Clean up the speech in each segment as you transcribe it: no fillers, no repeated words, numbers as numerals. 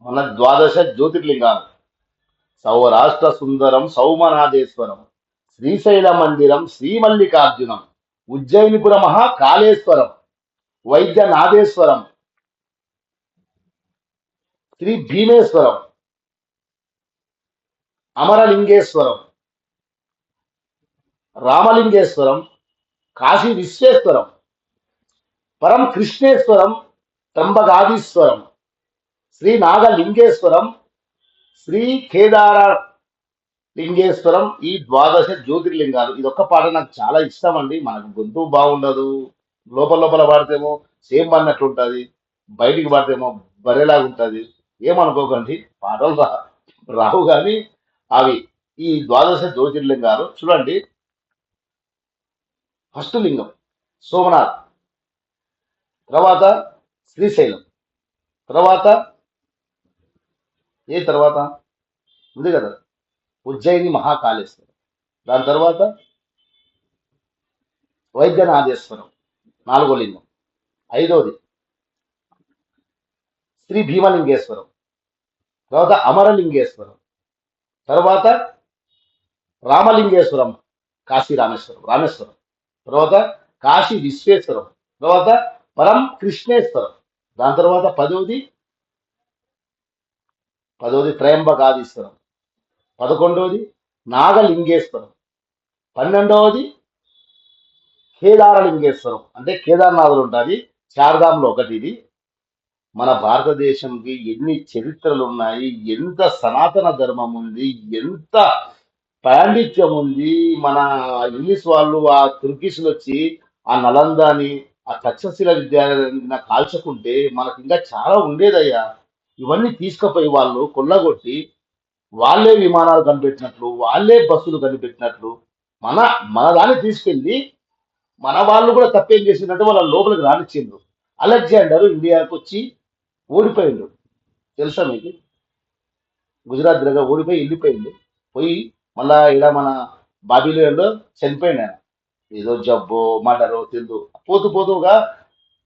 మన ద్వాదశ జ్యోతిర్లింగాలు సౌరాష్ట్ర సుందరం సౌమనాథేశ్వరం, శ్రీశైల మందిరం శ్రీమల్లికార్జునం, ఉజ్జయినిపుర మహాకాళేశ్వరం, వైద్యనాథేశ్వరం, శ్రీ భీమేశ్వరం, అమరలింగేశ్వరం, రామలింగేశ్వరం, కాశీ విశ్వేశ్వరం, పరం కృష్ణేశ్వరం, త్రంబకాదీశ్వరం, శ్రీ నాగలింగేశ్వరం, శ్రీ కేదార లింగేశ్వరం. ఈ ద్వాదశ జ్యోతిర్లింగాలు. ఇదొక్క పాట నాకు చాలా ఇష్టం అండి. మనకు గొంతు బాగుండదు, లోపల లోపల పాడితేమో సేమ్ అన్నట్లు ఉంటుంది, బయటికి పాడితేమో బర్రెలాగా ఉంటుంది. ఏమనుకోకండి, పాటలు రావు కానీ అవి ఈ ద్వాదశ జ్యోతిర్లింగాలు చూడండి. ఫస్ట్ లింగం సోమనాథ్, తర్వాత శ్రీశైలం, తర్వాత తర్వాత ఉంది కదా ఉజ్జయిని మహాకాళేశ్వరం, దాని తర్వాత వైద్యనాథేశ్వరం నాలుగో లింగం, ఐదోది శ్రీ భీమలింగేశ్వరం, తర్వాత అమరలింగేశ్వరం, తర్వాత రామలింగేశ్వరం, కాశీ రామేశ్వరం, తర్వాత కాశీ విశ్వేశ్వరం, తర్వాత పరం కృష్ణేశ్వరం, దాని తర్వాత పదోది త్రయంబకాదీశ్వరం, 11వది నాగలింగేశ్వరం, 12వది కేదారలింగేశ్వరం. అంటే కేదార్నాథులు ఉంటుంది, చార్ధాంలో ఒకటి. ఇది మన భారతదేశంకి ఎన్ని చరిత్రలు ఉన్నాయి, ఎంత సనాతన ధర్మం ఉంది, ఎంత పాండిత్యం ఉంది. మన ఇంగ్లీష్ వాళ్ళు ఆ తుర్కిష్లు వచ్చి ఆ నలందాని ఆ తక్షశిల విద్యాలయాన్ని కాల్చుకుంటే మనకి ఇంకా చాలా ఉండేదయ్యా. ఇవన్నీ తీసుకుపోయి వాళ్ళు కొల్లగొట్టి వాళ్ళే విమానాలు కనిపెట్టినట్లు, వాళ్ళే బస్సులు కనిపెట్టినట్లు మన మన దాన్ని తీసుకెళ్ళి మన వాళ్ళు కూడా తప్పేం చేసిందంటే వాళ్ళ లోపలికి రానిచ్చిండ్రు. అలెగ్జాండర్ ఇండియాకి వచ్చి ఓడిపోయిండు, తెలుసా మీకు? గుజరాత్ దగ్గర ఓడిపోయి వెళ్ళిపోయింది. పోయి మళ్ళా ఇలా మన బాబిలోన్లో చనిపోయిండు ఆయన. ఏదో జబ్బో మర్డరో తెలియదు. పోతూ పోతూగా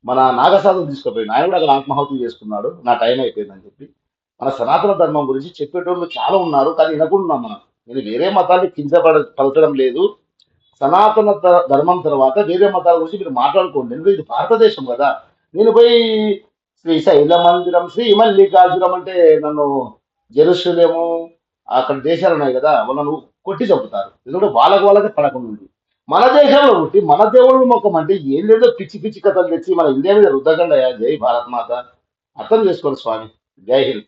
మన నాగసాధువు తీసుకుపోయిండు, ఆయన కూడా అక్కడ ఆత్మాహుతి చేసుకున్నాడు. నా టైం అయిపోయిందని చెప్పి. మన సనాతన ధర్మం గురించి చెప్పేటోళ్ళు చాలా ఉన్నారు, కానీ వినకుంటున్నాం మనం. నేను వేరే మతాన్ని పలచడం లేదు. సనాతన ధర్మం తర్వాత వేరే మతాల గురించి మీరు మాట్లాడుకోండి, ఎందుకంటే ఇది భారతదేశం కదా. నేను పోయి శ్రీశైల మందిరం శ్రీ మల్లికార్జునం అంటే నన్ను జెరూసలేము అక్కడ దేశాలు ఉన్నాయి కదా, వాళ్ళను కొట్టి చంపుతారు. ఎందుకంటే వాళ్ళకి పడకుండా ఉంది. మన దేశంలో పుట్టి మన దేవుడు మొక్కం అంటే ఏం లేదో పిచ్చి పిచ్చి కథలు తెచ్చి మన ఇండియా మీద రుద్దకండి. జై భారత్ మాత. అర్థం చేసుకోండి స్వామి. జై హింద్.